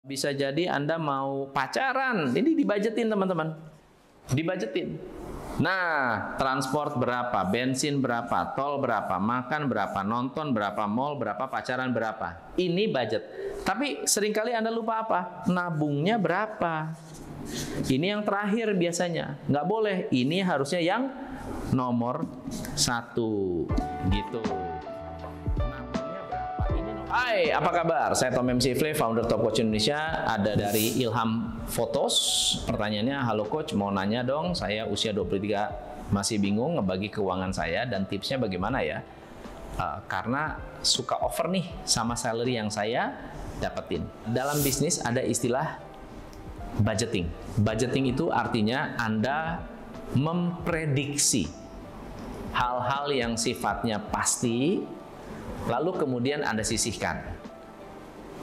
Bisa jadi Anda mau pacaran, ini dibajetin teman-teman, dibajetin. Nah, transport berapa, bensin berapa, tol berapa, makan berapa, nonton berapa, mall berapa, pacaran berapa. Ini budget. Tapi seringkali Anda lupa apa? Nabungnya berapa. Ini yang terakhir biasanya. Nggak boleh, ini harusnya yang nomor 1. Gitu. Hai, apa kabar? Saya Tom McSifley, founder Top Coach Indonesia. Ada dari Ilham Photos. Pertanyaannya, halo coach, mau nanya dong. Saya usia 23, masih bingung ngebagi keuangan saya dan tipsnya bagaimana ya? Karena suka over nih sama salary yang saya dapetin. Dalam bisnis ada istilah budgeting. Budgeting itu artinya Anda memprediksi hal-hal yang sifatnya pasti, lalu kemudian Anda sisihkan.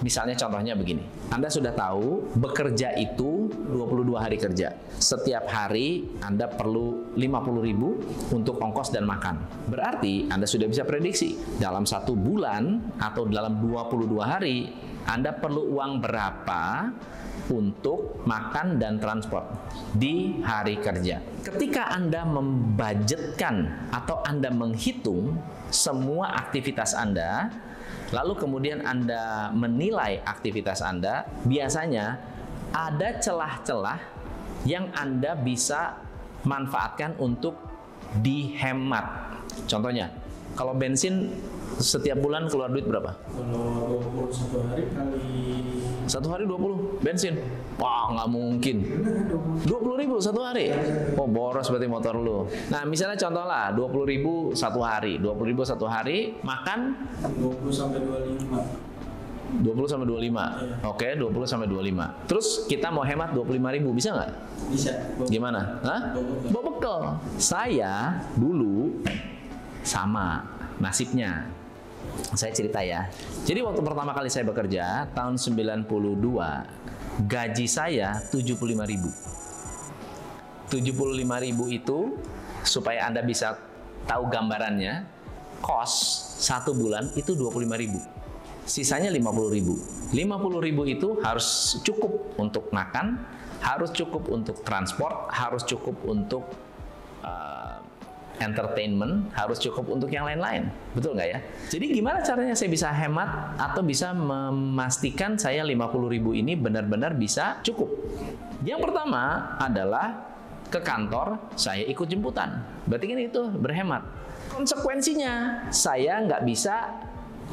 Misalnya contohnya begini, Anda sudah tahu bekerja itu 22 hari kerja. Setiap hari Anda perlu 50.000 untuk ongkos dan makan. Berarti Anda sudah bisa prediksi dalam 1 bulan atau dalam 22 hari Anda perlu uang berapa untuk makan dan transport di hari kerja. Ketika Anda membudgetkan atau Anda menghitung semua aktivitas Anda, lalu kemudian Anda menilai aktivitas Anda, biasanya ada celah-celah yang Anda bisa manfaatkan untuk dihemat. Contohnya, kalau bensin setiap bulan keluar duit berapa? Kalau 21 hari kali 1 hari 20 bensin? Wah, nggak mungkin. 20.000 1 hari? Oh, boros berarti motor lu. Nah, misalnya contoh lah, 20.000 1 hari. 20.000 1 hari, makan 20 sampai 25. 20 sampai 25. Iya. Oke, 20 sampai 25. Terus kita mau hemat 25.000, bisa nggak? Bisa. Gimana? Hah? Bawa Bekal. Saya dulu sama nasibnya. Saya cerita ya. Jadi waktu pertama kali saya bekerja tahun 92, gaji saya 75.000. 75.000 itu supaya Anda bisa tahu gambarannya, kos 1 bulan itu 25.000. Sisanya 50.000. 50.000 itu harus cukup untuk makan, harus cukup untuk transport, harus cukup untuk entertainment, harus cukup untuk yang lain-lain. Betul nggak ya? Jadi gimana caranya saya bisa hemat atau bisa memastikan saya 50.000 ini benar-benar bisa cukup? Yang pertama adalah ke kantor, saya ikut jemputan. Berarti kan itu berhemat. Konsekuensinya, saya nggak bisa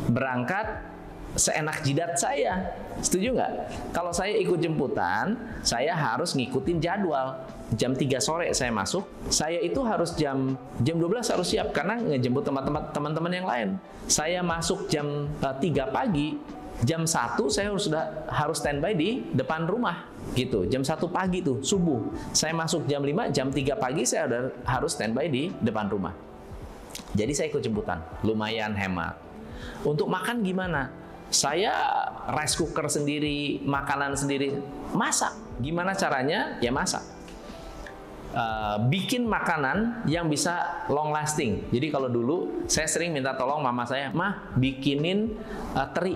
berangkat seenak jidat saya. Setuju nggak? Kalau saya ikut jemputan, saya harus ngikutin jadwal. Jam 3 sore saya masuk, saya itu harus jam 12 harus siap karena ngejemput teman-teman yang lain. Saya masuk jam 3 pagi, jam 1 saya harus standby di depan rumah gitu. Jam 1 pagi tuh subuh. Saya masuk jam 5, jam 3 pagi saya harus standby di depan rumah. Jadi saya ikut jemputan, lumayan hemat. Untuk makan gimana? Saya rice cooker sendiri, makanan sendiri, masak. Gimana caranya? Ya masak. Bikin makanan yang bisa long lasting. Jadi kalau dulu saya sering minta tolong mama saya, mah bikinin teri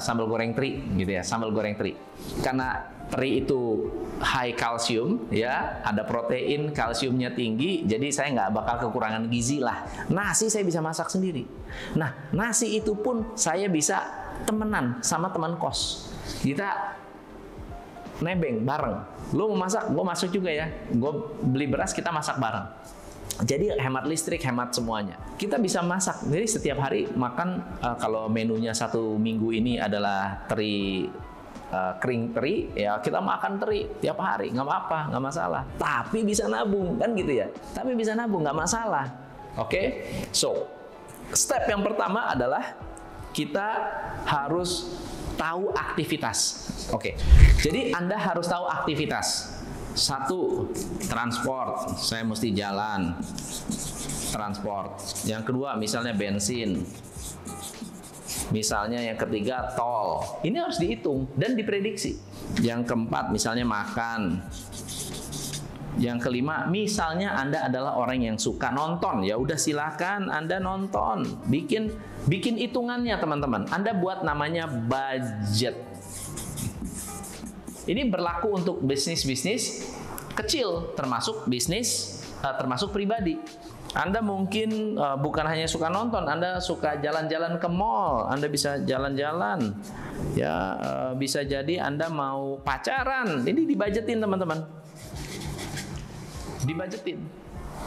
sambal goreng teri gitu ya, sambal goreng teri. Karena teri itu high kalsium ya, ada protein, kalsiumnya tinggi, jadi saya nggak bakal kekurangan gizi lah. Nasi saya bisa masak sendiri. Nah, nasi itu pun saya bisa temenan sama teman kos. Kita nebeng bareng. Lu mau masak, gue masuk juga ya. Gue beli beras, kita masak bareng. Jadi hemat listrik, hemat semuanya. Kita bisa masak. Jadi setiap hari makan, kalau menunya 1 minggu ini adalah teri kering teri, ya kita makan teri tiap hari, nggak apa-apa, nggak masalah. Tapi bisa nabung, kan gitu ya. Tapi bisa nabung, nggak masalah. Oke? So, step yang pertama adalah kita harus tahu aktivitas. Oke, jadi Anda harus tahu aktivitas. 1, transport, saya mesti jalan, transport. Yang kedua, misalnya bensin. Misalnya yang ketiga, tol. Ini harus dihitung dan diprediksi. Yang keempat, misalnya makan. Yang kelima, misalnya Anda adalah orang yang suka nonton, ya udah silakan Anda nonton. Bikin hitungannya teman-teman. Anda buat namanya budget. Ini berlaku untuk bisnis-bisnis kecil, termasuk termasuk pribadi. Anda mungkin bukan hanya suka nonton, Anda suka jalan-jalan ke mall, Anda bisa jalan-jalan. Ya, bisa jadi Anda mau pacaran. Ini dibajetin, teman-teman. Dibajetin.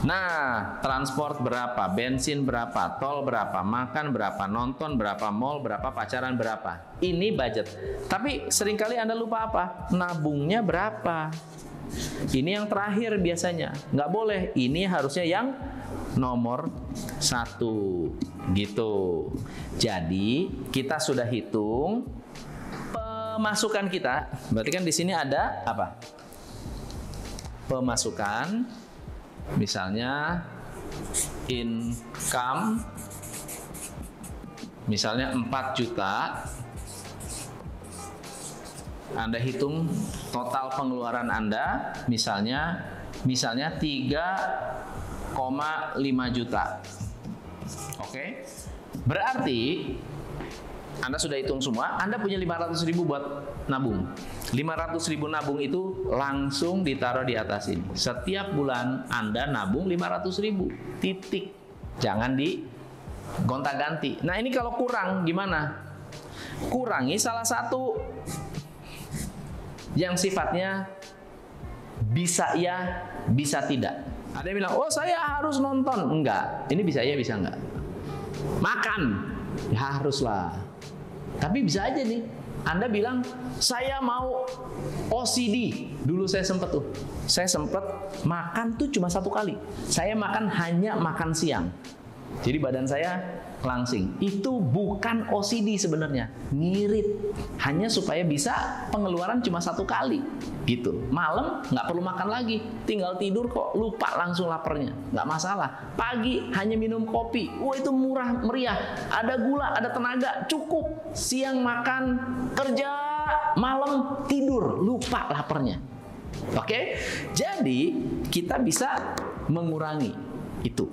Nah, transport berapa, bensin berapa, tol berapa, makan berapa, nonton berapa, mall berapa, pacaran berapa. Ini budget. Tapi seringkali Anda lupa apa? Nabungnya berapa? Ini yang terakhir biasanya. Nggak boleh. Ini harusnya yang nomor 1. Gitu. Jadi, kita sudah hitung pemasukan kita. Berarti kan di sini ada apa? Pemasukan, misalnya income, misalnya 4 juta. Anda hitung total pengeluaran Anda, misalnya 3,5 juta. Oke? Berarti Anda sudah hitung semua, Anda punya 500.000 buat nabung. 500.000 nabung itu langsung ditaruh di atas ini. Setiap bulan Anda nabung 500.000. Titik. Jangan digonta-ganti. Nah, ini kalau kurang gimana? Kurangi salah satu yang sifatnya bisa ya, bisa tidak. Ada yang bilang, oh saya harus nonton. Enggak, ini bisa ya, bisa enggak. Makan, ya haruslah. Tapi bisa aja nih, Anda bilang, saya mau OCD. Dulu saya sempet makan tuh cuma 1 kali. Saya makan hanya makan siang. Jadi badan saya langsing. Itu bukan OCD sebenarnya, ngirit. Hanya supaya bisa pengeluaran cuma 1 kali, gitu. Malam nggak perlu makan lagi, tinggal tidur kok, lupa langsung laparnya, nggak masalah. Pagi hanya minum kopi, wah itu murah meriah, ada gula, ada tenaga, cukup. Siang makan, kerja, malam tidur, lupa laparnya. Oke, jadi kita bisa mengurangi itu.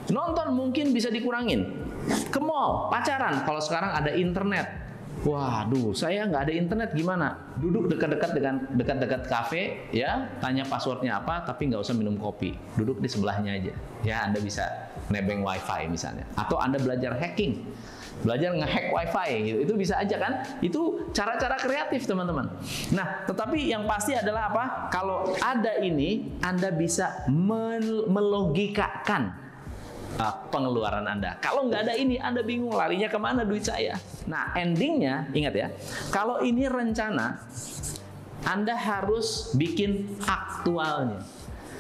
Nonton mungkin bisa dikurangin. Ke mall, pacaran, kalau sekarang ada internet. Waduh, saya nggak ada internet gimana? Duduk dekat-dekat kafe, ya, tanya passwordnya apa, tapi nggak usah minum kopi. Duduk di sebelahnya aja. Ya, Anda bisa nebeng wifi misalnya. Atau Anda belajar hacking, belajar ngehack wifi, gitu. Itu bisa aja kan? Itu cara-cara kreatif, teman-teman. Nah, tetapi yang pasti adalah apa? Kalau ada ini, Anda bisa melogikakan pengeluaran Anda. Kalau nggak ada ini, Anda bingung larinya kemana duit saya. Nah, endingnya, ingat ya, kalau ini rencana, Anda harus bikin aktualnya.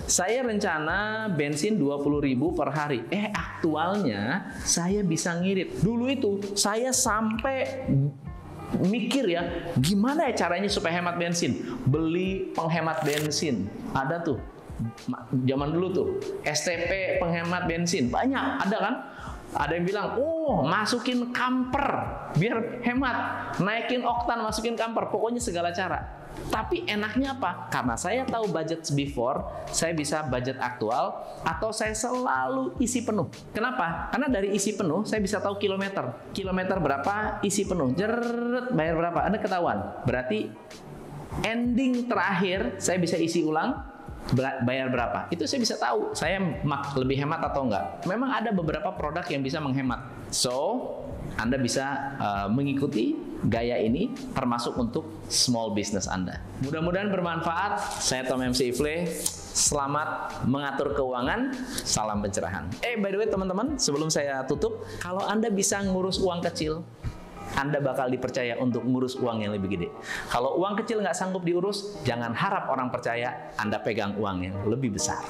Saya rencana bensin 20.000 per hari. Aktualnya saya bisa ngirit. Dulu itu saya sampai mikir ya, gimana ya caranya supaya hemat bensin. Beli penghemat bensin. Ada tuh. Zaman dulu tuh STP penghemat bensin banyak, ada kan? Ada yang bilang, oh masukin kamper biar hemat, naikin oktan, masukin kamper, pokoknya segala cara. Tapi enaknya apa? Karena saya tahu budget before, saya bisa budget aktual, atau saya selalu isi penuh. Kenapa? Karena dari isi penuh saya bisa tahu kilometer berapa isi penuh, jeret, bayar berapa, Anda ketahuan. Berarti ending terakhir saya bisa isi ulang, bayar berapa, itu saya bisa tahu saya lebih hemat atau enggak. Memang ada beberapa produk yang bisa menghemat, so Anda bisa mengikuti gaya ini, termasuk untuk small business Anda. Mudah-mudahan bermanfaat. Saya Tom MC Ifle, selamat mengatur keuangan, salam pencerahan. By the way teman-teman, sebelum saya tutup, kalau Anda bisa ngurus uang kecil, Anda bakal dipercaya untuk ngurus uang yang lebih gede. Kalau uang kecil nggak sanggup diurus, jangan harap orang percaya Anda pegang uang yang lebih besar.